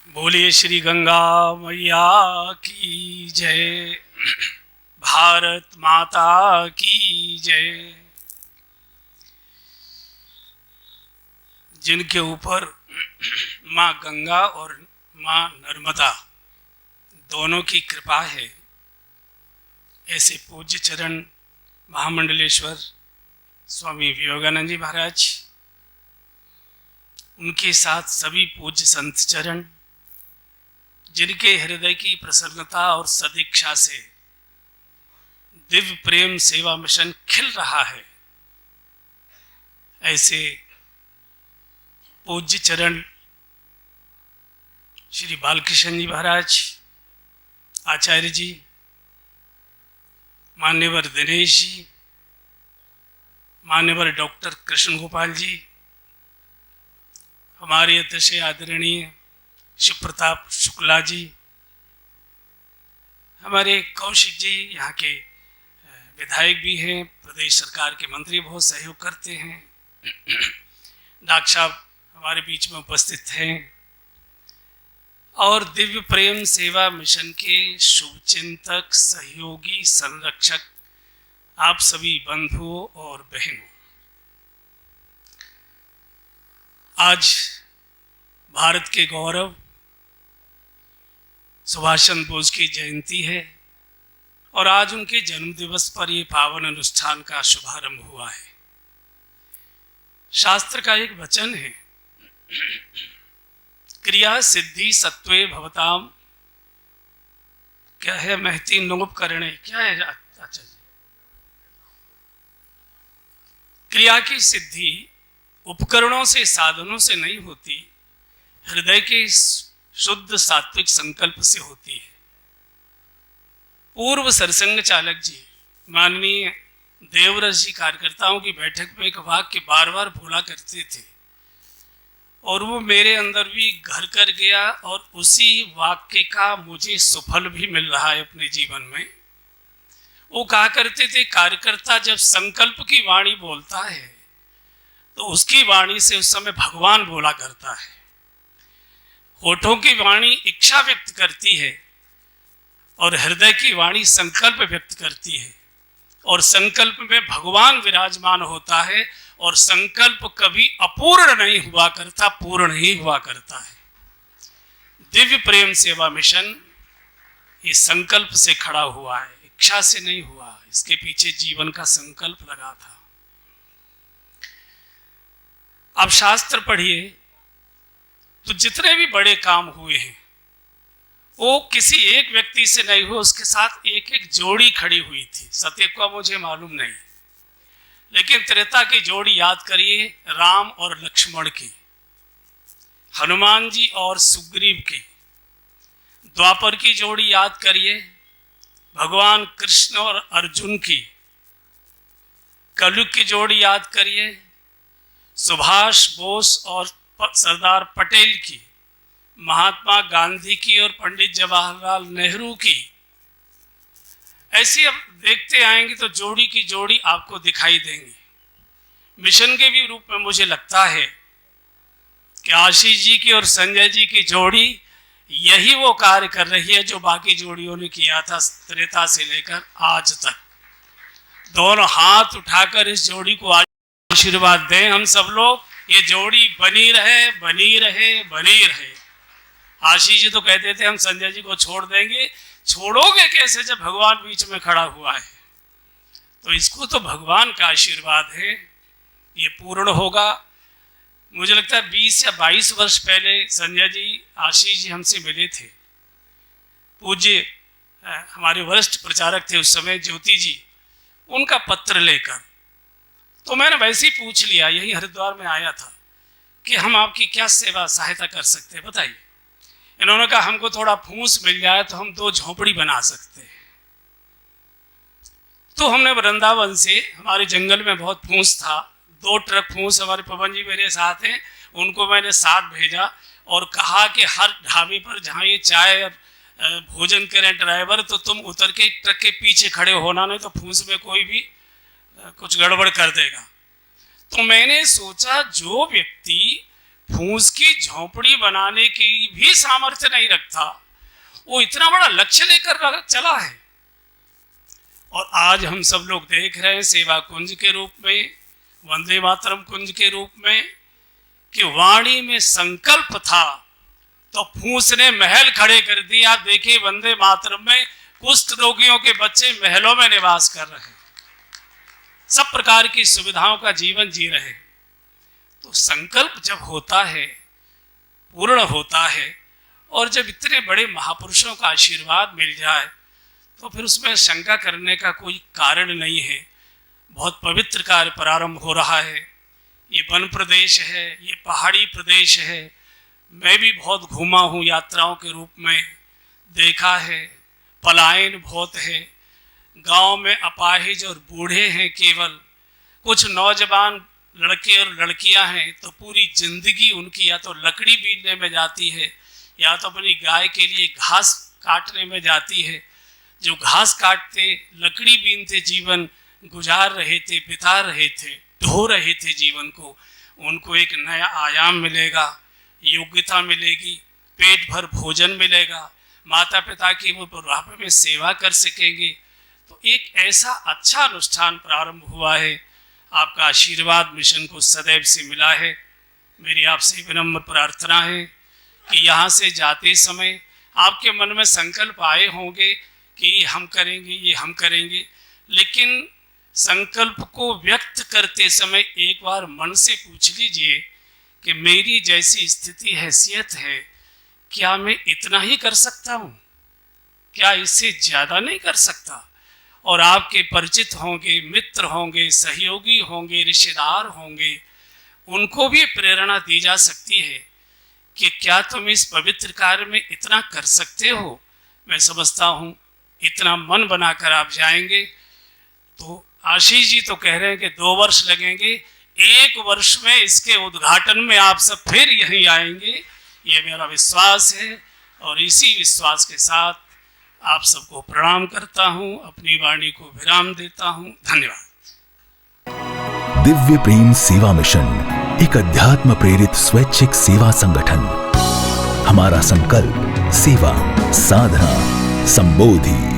बोलिए श्री गंगा मैया की जय। भारत माता की जय। जिनके ऊपर माँ गंगा और माँ नर्मदा दोनों की कृपा है, ऐसे पूज्य चरण महामंडलेश्वर स्वामी विवेकानंद जी महाराज, उनके साथ सभी पूज्य संत चरण, जिनके हृदय की प्रसन्नता और सदिच्छा से दिव्य प्रेम सेवा मिशन खिल रहा है, ऐसे पूज्य चरण श्री बालकृष्ण जी महाराज, आचार्य जी, मान्यवर दिनेश जी, मान्यवर डॉक्टर कृष्ण गोपाल जी, हमारे अध्यक्ष आदरणीय शिव प्रताप शुक्ला जी, हमारे कौशिक जी यहाँ के विधायक भी हैं, प्रदेश सरकार के मंत्री बहुत सहयोग करते हैं, डॉक्टर साहब हमारे बीच में उपस्थित हैं, और दिव्य प्रेम सेवा मिशन के शुभचिंतक, सहयोगी, संरक्षक आप सभी बंधुओं और बहनों, आज भारत के गौरव सुभाष चंद्र बोस की जयंती है और आज उनके जन्म दिवस पर यह पावन अनुष्ठान का शुभारंभ हुआ है। शास्त्र का एक वचन है, क्रिया सिद्धि सत्वे भवताम, क्या है, महती नोपकरणे, क्या है आचार्य जी? क्रिया की सिद्धि उपकरणों से, साधनों से नहीं होती, हृदय के शुद्ध सात्विक संकल्प से होती है। पूर्व सरसंघ चालक जी, माननीय देवरस जी कार्यकर्ताओं की बैठक में एक वाक्य बार बार बोला करते थे और वो मेरे अंदर भी घर कर गया और उसी वाक्य का मुझे सुफल भी मिल रहा है अपने जीवन में। वो कहा करते थे, कार्यकर्ता जब संकल्प की वाणी बोलता है तो उसकी वाणी से उस समय भगवान बोला करता है। होठों की वाणी इच्छा व्यक्त करती है और हृदय की वाणी संकल्प व्यक्त करती है, और संकल्प में भगवान विराजमान होता है, और संकल्प कभी अपूर्ण नहीं हुआ करता, पूर्ण ही हुआ करता है। दिव्य प्रेम सेवा मिशन ये संकल्प से खड़ा हुआ है, इच्छा से नहीं हुआ, इसके पीछे जीवन का संकल्प लगा था। अब शास्त्र पढ़िए तो जितने भी बड़े काम हुए हैं वो किसी एक व्यक्ति से नहीं हुए, उसके साथ एक एक जोड़ी खड़ी हुई थी। सत्यव का मुझे मालूम नहीं, लेकिन त्रेता की जोड़ी याद करिए, राम और लक्ष्मण की, हनुमान जी और सुग्रीव की। द्वापर की जोड़ी याद करिए, भगवान कृष्ण और अर्जुन की। कलयुग की जोड़ी याद करिए, सुभाष बोस और सरदार पटेल की, महात्मा गांधी की और पंडित जवाहरलाल नेहरू की। ऐसी अब देखते आएंगे तो जोड़ी की जोड़ी आपको दिखाई देंगी। मिशन के भी रूप में मुझे लगता है कि आशीष जी की और संजय जी की जोड़ी यही वो कार्य कर रही है जो बाकी जोड़ियों ने किया था त्रेता से लेकर आज तक। दोनों हाथ उठाकर इस जोड़ी को आशीर्वाद दें हम सब लोग, ये जोड़ी बनी रहे, बनी रहे, बनी रहे। आशीष जी तो कहते थे हम संजय जी को छोड़ देंगे, छोड़ोगे कैसे जब भगवान बीच में खड़ा हुआ है। तो इसको तो भगवान का आशीर्वाद है, ये पूर्ण होगा। मुझे लगता है 20 या 22 वर्ष पहले संजय जी, आशीष जी हमसे मिले थे। पूज्य हमारे वरिष्ठ प्रचारक थे उस समय, ज्योति जी, उनका पत्र लेकर, तो मैंने वैसे ही पूछ लिया, यही हरिद्वार में आया था, कि हम आपकी क्या सेवा सहायता कर सकते हैं बताइए। इन्होंने कहा हमको थोड़ा फूस मिल जाए तो हम 2 झोपड़ी बना सकते हैं। तो हमने वृंदावन से, हमारे जंगल में बहुत फूस था, 2 ट्रक फूस, हमारे पवन जी मेरे साथ हैं, उनको मैंने साथ भेजा और कहा कि हर ढाबे पर जहाँ ये चाय भोजन करें ड्राइवर, तो तुम उतर के ट्रक के पीछे खड़े होना, नहीं तो फूस में कोई भी कुछ गड़बड़ कर देगा। तो मैंने सोचा जो व्यक्ति फूस की झोपड़ी बनाने की भी सामर्थ्य नहीं रखता, वो इतना बड़ा लक्ष्य लेकर चला है। और आज हम सब लोग देख रहे हैं सेवा कुंज के रूप में, वंदे मातरम कुंज के रूप में, कि वाणी में संकल्प था तो फूस ने महल खड़े कर दिया। देखिए वंदे मातरम में कुष्ठ रोगियों के बच्चे महलों में निवास कर रहे हैं, सब प्रकार की सुविधाओं का जीवन जी रहे। तो संकल्प जब होता है, पूर्ण होता है, और जब इतने बड़े महापुरुषों का आशीर्वाद मिल जाए तो फिर उसमें शंका करने का कोई कारण नहीं है। बहुत पवित्र कार्य प्रारंभ हो रहा है। ये वन प्रदेश है, ये पहाड़ी प्रदेश है। मैं भी बहुत घूमा हूँ यात्राओं के रूप में, देखा है पलायन बहुत है। गांव में अपाहिज और बूढ़े हैं केवल, कुछ नौजवान लड़के और लड़कियां हैं तो पूरी जिंदगी उनकी या तो लकड़ी बीनने में जाती है या तो अपनी गाय के लिए घास काटने में जाती है। जो घास काटते, लकड़ी बीनते जीवन गुजार रहे थे, बिता रहे थे, ढो रहे थे जीवन को, उनको एक नया आयाम मिलेगा, योग्यता मिलेगी, पेट भर भोजन मिलेगा, माता पिता की वो बुढ़ापे में सेवा कर सकेंगे। तो एक ऐसा अच्छा अनुष्ठान प्रारंभ हुआ है। आपका आशीर्वाद मिशन को सदैव से मिला है। मेरी आपसे विनम्र प्रार्थना है कि यहाँ से जाते समय आपके मन में संकल्प आए होंगे कि ये हम करेंगे, ये हम करेंगे, लेकिन संकल्प को व्यक्त करते समय एक बार मन से पूछ लीजिए कि मेरी जैसी स्थिति हैसियत है, क्या मैं इतना ही कर सकता हूँ? क्या इससे ज़्यादा नहीं कर सकता? और आपके परिचित होंगे, मित्र होंगे, सहयोगी होंगे, रिश्तेदार होंगे, उनको भी प्रेरणा दी जा सकती है कि क्या तुम इस पवित्र कार्य में इतना कर सकते हो। मैं समझता हूँ इतना मन बनाकर आप जाएंगे तो आशीष जी तो कह रहे हैं कि 2 वर्ष लगेंगे, 1 वर्ष में इसके उद्घाटन में आप सब फिर यहीं आएंगे, ये मेरा विश्वास है। और इसी विश्वास के साथ आप सबको प्रणाम करता हूँ, अपनी वाणी को विराम देता हूँ। धन्यवाद। दिव्य प्रेम सेवा मिशन एक अध्यात्म प्रेरित स्वैच्छिक सेवा संगठन। हमारा संकल्प सेवा, साधना, संबोधि।